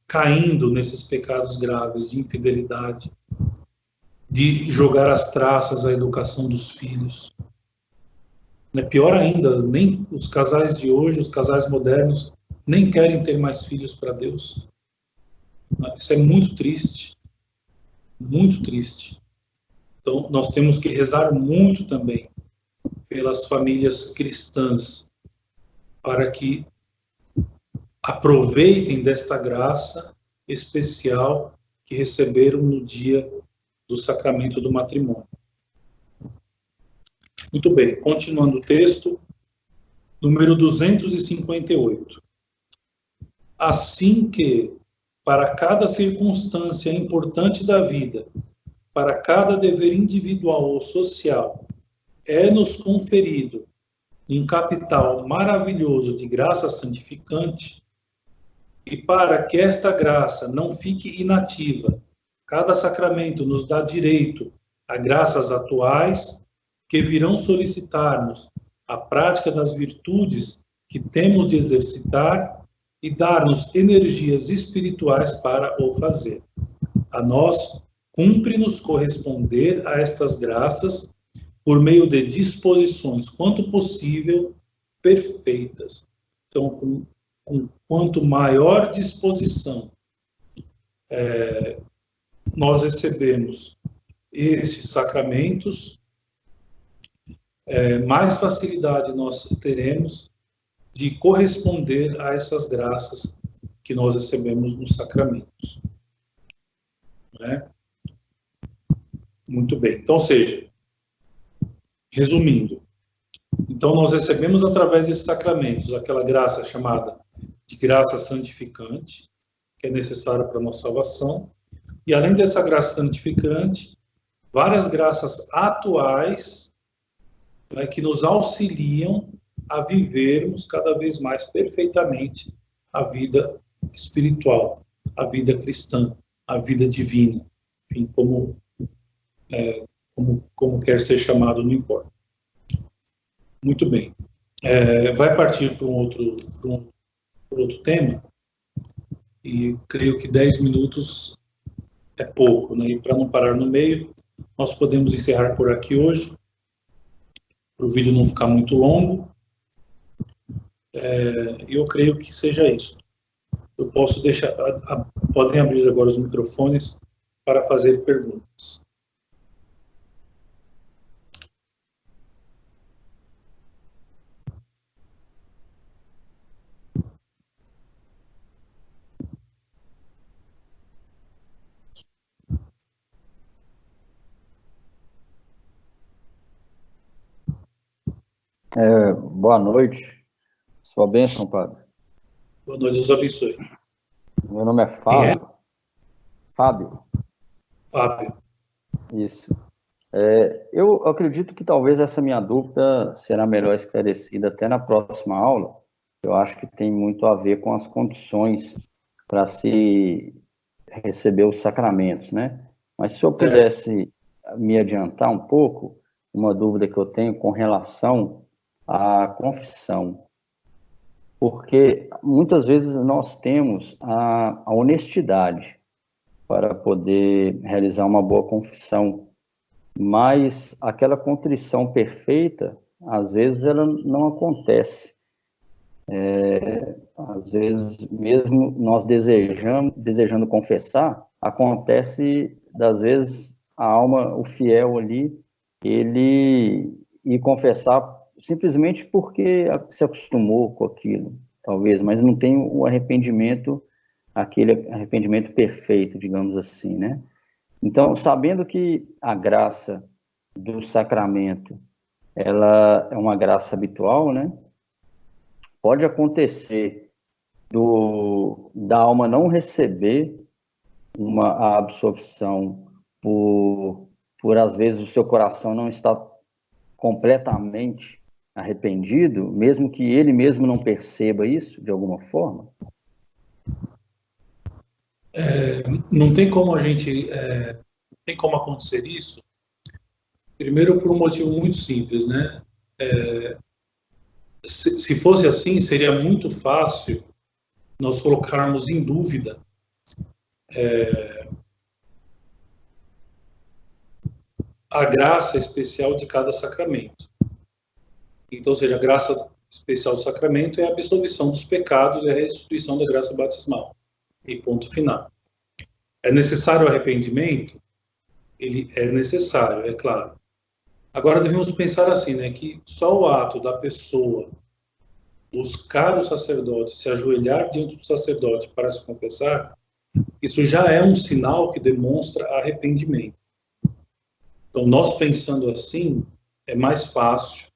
caindo nesses pecados graves de infidelidade, de jogar as traças à educação dos filhos. Pior ainda, nem os casais de hoje, os casais modernos, nem querem ter mais filhos para Deus. Isso é muito triste. Muito triste. Então, nós temos que rezar muito também pelas famílias cristãs, para que aproveitem desta graça especial que receberam no dia do sacramento do matrimônio. Muito bem, continuando o texto, número 258. Assim que, para cada circunstância importante da vida, para cada dever individual ou social, é-nos conferido um capital maravilhoso de graça santificante, e para que esta graça não fique inativa, cada sacramento nos dá direito a graças atuais que virão solicitar-nos a prática das virtudes que temos de exercitar e dar-nos energias espirituais para o fazer. A nós, cumpre-nos corresponder a estas graças por meio de disposições, quanto possível, perfeitas. Então, com quanto maior disposição nós recebemos esses sacramentos, mais facilidade nós teremos de corresponder a essas graças que nós recebemos nos sacramentos. Muito bem. Então, ou seja, resumindo, então nós recebemos através desses sacramentos aquela graça chamada de graça santificante, que é necessária para a nossa salvação, e além dessa graça santificante, várias graças atuais que nos auxiliam a vivermos cada vez mais perfeitamente a vida espiritual, a vida cristã, a vida divina, enfim, como quer ser chamado, não importa. Muito bem. Vai partir para um outro tema, e creio que 10 minutos é pouco, né? E para não parar no meio, nós podemos encerrar por aqui hoje, para o vídeo não ficar muito longo. Eu creio que seja isso. Eu posso deixar, podem abrir agora os microfones para fazer perguntas.
Boa noite. Sua bênção, padre.
Boa noite, Deus abençoe.
Meu nome é Fábio. Fábio.
Fábio.
Isso. Eu acredito que talvez essa minha dúvida será melhor esclarecida até na próxima aula. Eu acho que tem muito a ver com as condições para se receber os sacramentos, né? Mas se eu pudesse me adiantar um pouco, uma dúvida que eu tenho com relação à confissão. Porque muitas vezes nós temos a honestidade para poder realizar uma boa confissão, mas aquela contrição perfeita, às vezes ela não acontece. Às vezes, mesmo nós desejando confessar, acontece, às vezes, a alma, o fiel ali, ele ir confessar simplesmente porque se acostumou com aquilo, talvez, mas não tem o arrependimento aquele arrependimento perfeito, digamos assim, né? Então, sabendo que a graça do sacramento, ela é uma graça habitual, né? Pode acontecer da alma não receber a absolvição por às vezes o seu coração não estar completamente arrependido, mesmo que ele mesmo não perceba isso de alguma forma?
Não tem como tem como acontecer isso. Primeiro, por um motivo muito simples, né? Se fosse assim, seria muito fácil nós colocarmos em dúvida a graça especial de cada sacramento. Então, ou seja, a graça especial do sacramento é a absolvição dos pecados e a restituição da graça batismal. E ponto final. É necessário o arrependimento? Ele é necessário, é claro. Agora devemos pensar assim, né, que só o ato da pessoa buscar o sacerdote, se ajoelhar diante do sacerdote para se confessar, isso já é um sinal que demonstra arrependimento. Então, nós pensando assim, é mais fácil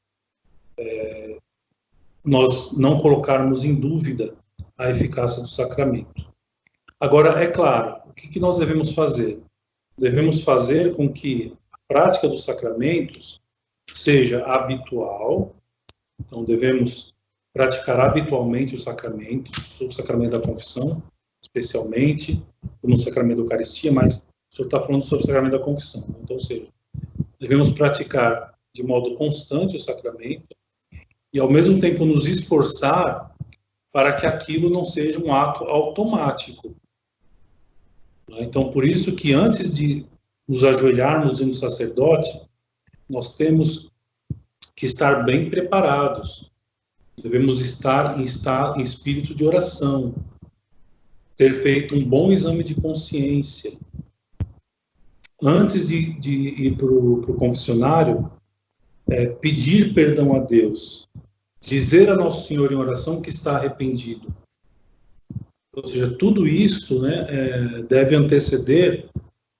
nós não colocarmos em dúvida a eficácia do sacramento. Agora, é claro, o que nós devemos fazer? Devemos fazer com que a prática dos sacramentos seja habitual, então devemos praticar habitualmente o sacramento da confissão, especialmente, no sacramento da Eucaristia, mas o senhor está falando sobre o sacramento da confissão. Então, ou seja, devemos praticar de modo constante o sacramento e, ao mesmo tempo, nos esforçar para que aquilo não seja um ato automático. Então, por isso que antes de nos ajoelharmos diante do sacerdote, nós temos que estar bem preparados. Devemos estar em espírito de oração, ter feito um bom exame de consciência. Antes de ir para o confessionário, pedir perdão a Deus, dizer a Nosso Senhor em oração que está arrependido. Ou seja, tudo isso, né, deve anteceder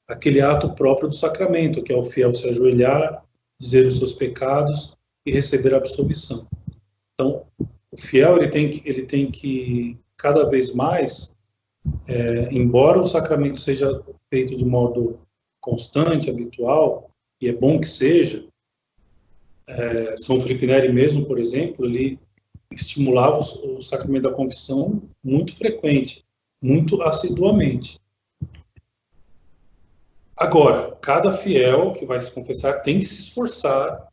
aquele ato próprio do sacramento, que é o fiel se ajoelhar, dizer os seus pecados e receber a absolvição. Então, o fiel ele tem que cada vez mais, embora o sacramento seja feito de modo constante, habitual, e é bom que seja, São Felipe Neri mesmo, por exemplo, ele estimulava o sacramento da confissão muito frequente, muito assiduamente. Agora, cada fiel que vai se confessar tem que se esforçar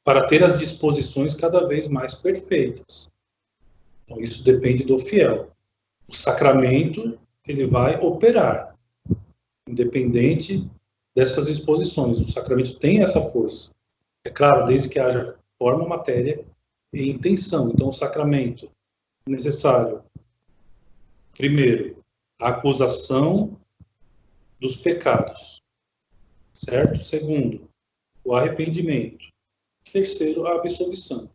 para ter as disposições cada vez mais perfeitas. Então, isso depende do fiel. O sacramento, ele vai operar, independente dessas disposições. O sacramento tem essa força. É claro, desde que haja forma, matéria e intenção. Então, o sacramento é necessário, primeiro, a acusação dos pecados, certo? Segundo, o arrependimento. Terceiro, a absolvição.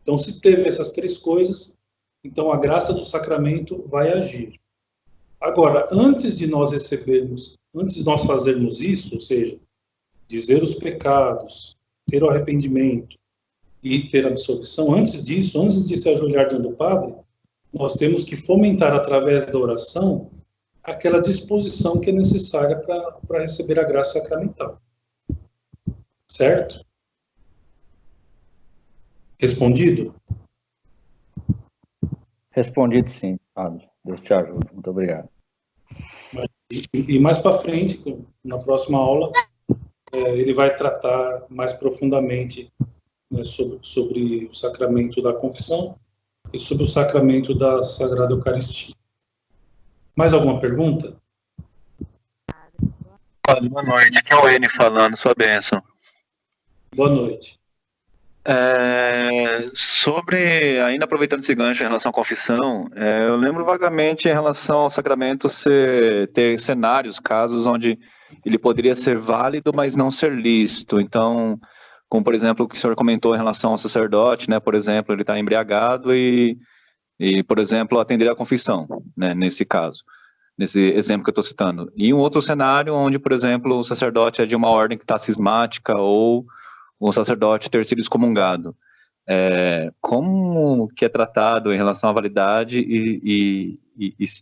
Então, se teve essas três coisas, então a graça do sacramento vai agir. Agora, antes de nós fazermos isso, ou seja, dizer os pecados, ter o arrependimento e ter a absolvição, antes disso, antes de se ajoelhar diante do Padre, nós temos que fomentar através da oração aquela disposição que é necessária para receber a graça sacramental. Certo? Respondido?
Respondido sim, Padre. Deus te ajude. Muito obrigado.
E mais para frente, na próxima aula, ele vai tratar mais profundamente, né, sobre o sacramento da confissão e sobre o sacramento da Sagrada Eucaristia. Mais alguma pergunta?
Boa noite, aqui é o N falando, sua bênção.
Boa noite.
Ainda aproveitando esse gancho em relação à confissão, eu lembro vagamente em relação ao sacramento ter cenários, casos onde ele poderia ser válido, mas não ser lícito. Então, como por exemplo o que o senhor comentou em relação ao sacerdote, né? Por exemplo, ele está embriagado e e, por exemplo, atender à confissão, né, nesse caso, nesse exemplo que eu estou citando. E um outro cenário onde, por exemplo, o sacerdote é de uma ordem que está cismática ou o sacerdote ter sido excomungado. Como que é tratado em relação à validade e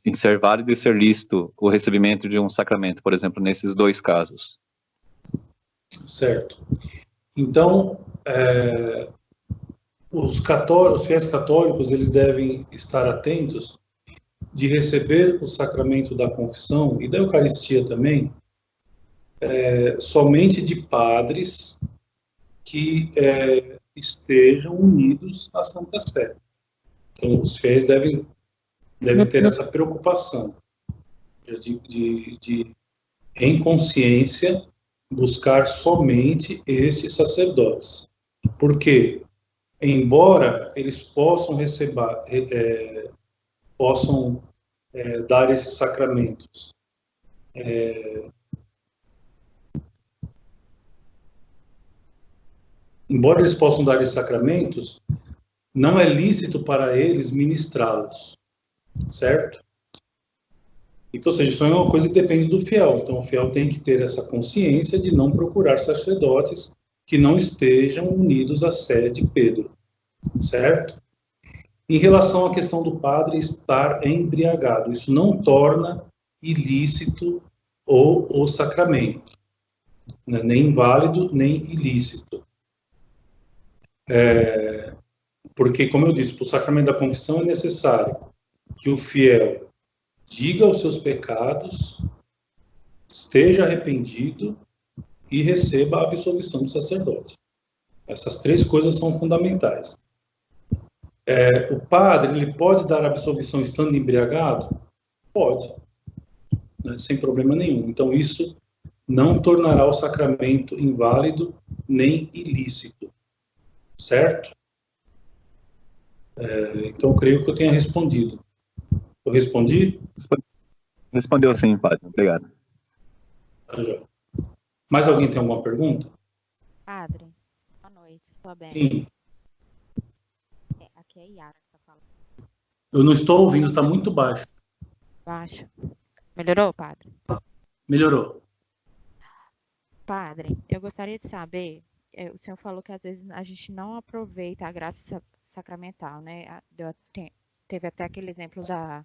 em ser válido e ser lícito o recebimento de um sacramento, por exemplo, nesses dois casos?
Certo. Então, os fiéis católicos, eles devem estar atentos de receber o sacramento da confissão e da Eucaristia também, somente de padres que estejam unidos à Santa Sé. Então, os fiéis devem ter essa preocupação de em consciência, buscar somente estes sacerdotes. Porque, embora eles possam dar esses sacramentos, não é lícito para eles ministrá-los, certo? Então, ou seja, isso é uma coisa que depende do fiel. Então, o fiel tem que ter essa consciência de não procurar sacerdotes que não estejam unidos à sé de Pedro, certo? Em relação à questão do padre estar embriagado, isso não torna ilícito o sacramento, né? Nem inválido, nem ilícito. Porque, como eu disse, para o sacramento da confissão é necessário que o fiel diga os seus pecados, esteja arrependido e receba a absolvição do sacerdote. Essas três coisas são fundamentais. O padre, ele pode dar absolvição estando embriagado? Pode, né, sem problema nenhum. Então, isso não tornará o sacramento inválido nem ilícito, certo? Então, eu creio que eu tenha respondido. Eu respondi?
Respondeu sim, padre. Obrigado.
Mais alguém tem alguma pergunta?
Padre, boa noite. Estou bem.
Sim.
Aqui é Yara que está falando.
Eu não estou ouvindo, está muito baixo.
Baixo. Melhorou, padre?
Melhorou.
Padre, eu gostaria de saber, o senhor falou que às vezes a gente não aproveita a graça sacramental, né? Teve até aquele exemplo da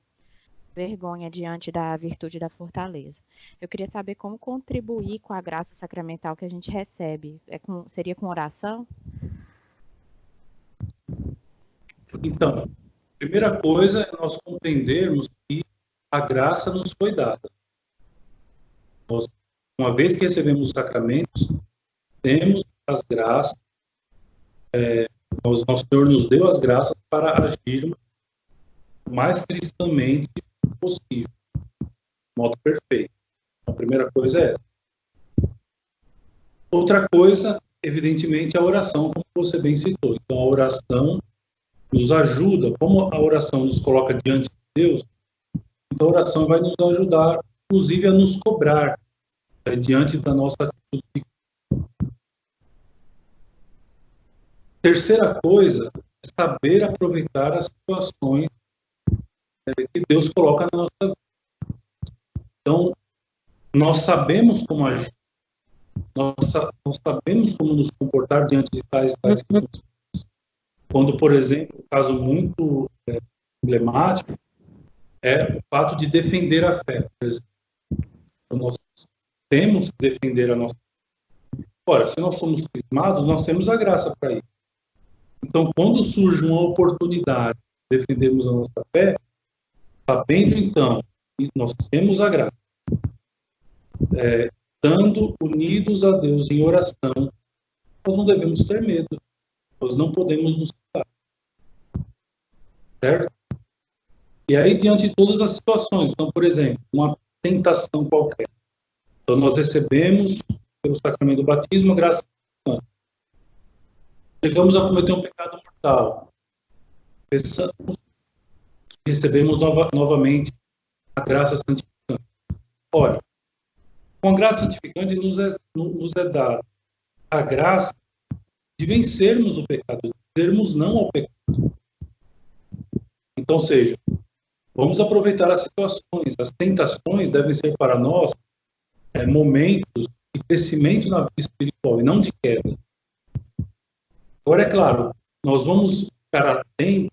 vergonha diante da virtude da fortaleza. Eu queria saber como contribuir com a graça sacramental que a gente recebe. Seria com oração?
Então, a primeira coisa é nós compreendermos que a graça nos foi dada. Nós, uma vez que recebemos os sacramentos, temos as graças, nosso Senhor nos deu as graças para agirmos o mais cristamente possível, de modo perfeito. A primeira coisa é essa. Outra coisa, evidentemente, é a oração, como você bem citou. Então, a oração nos ajuda, como a oração nos coloca diante de Deus, então a oração vai nos ajudar, inclusive, a nos cobrar diante da nossa atitude. Terceira coisa é saber aproveitar as situações que Deus coloca na nossa vida. Então, nós sabemos como agir, nós sabemos como nos comportar diante de tais circunstâncias. Quando, por exemplo, um caso muito emblemático é o fato de defender a fé, por exemplo. Então, nós temos que defender a nossa fé. Ora, se nós somos crismados, nós temos a graça para isso. Então, quando surge uma oportunidade de defendermos a nossa fé, sabendo então que nós temos a graça, estando unidos a Deus em oração, nós não devemos ter medo, nós não podemos nos curar. Certo? E aí, diante de todas as situações, então, por exemplo, uma tentação qualquer, então nós recebemos, pelo sacramento do batismo, a graça do Santo. Chegamos a cometer um pecado mortal. Recebemos novamente a graça santificante. Ora, com a graça santificante nos é dada a graça de vencermos o pecado, de dizermos não ao pecado. Então, seja, vamos aproveitar as situações. As tentações devem ser para nós momentos de crescimento na vida espiritual e não de queda. Agora, é claro, nós vamos ficar atentos,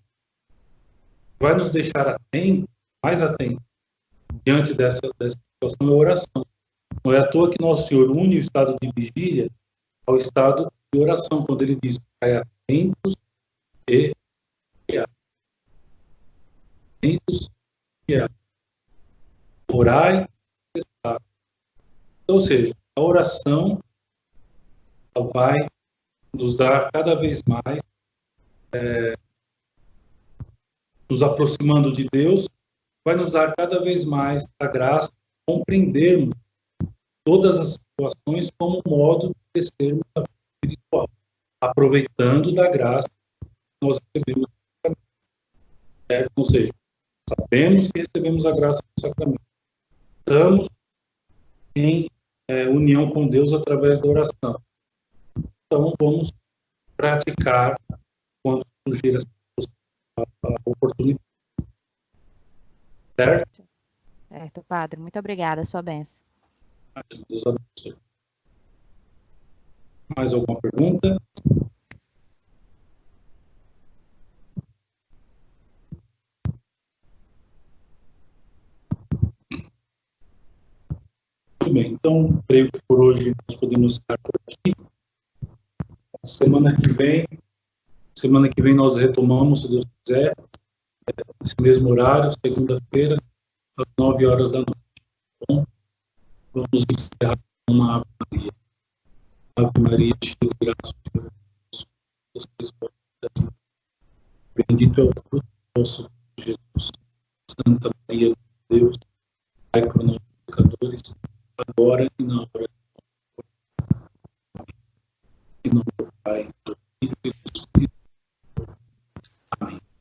vai nos deixar atentos, mais atentos, diante dessa situação, é a oração. Não é à toa que Nosso Senhor une o estado de vigília ao estado de oração, quando ele diz: ficar atentos e orar. Atentos e orar. Orai e cessar. Ou seja, a oração vai nos dar cada vez mais, nos aproximando de Deus, vai nos dar cada vez mais a graça de compreendermos todas as situações como modo de crescermos na vida espiritual, aproveitando da graça que nós recebemos no sacramento. Ou seja, sabemos que recebemos a graça do sacramento. Estamos em união com Deus através da oração. Então, vamos praticar quando surgir essa oportunidade. Certo?
Certo, padre. Muito obrigada, sua bênção.
Deus abençoe. Mais alguma pergunta? Muito bem, então, creio que por hoje nós podemos estar por aqui. Semana que vem nós retomamos, se Deus quiser, nesse mesmo horário, segunda-feira, às 9 horas da noite. Bom, vamos encerrar com uma Ave Maria. Ave Maria, cheia de graça, bendito é o fruto do vosso filho Jesus. Santa Maria, Deus, Pai por nós pecadores, agora e na hora de morrer. Em nome do Pai, do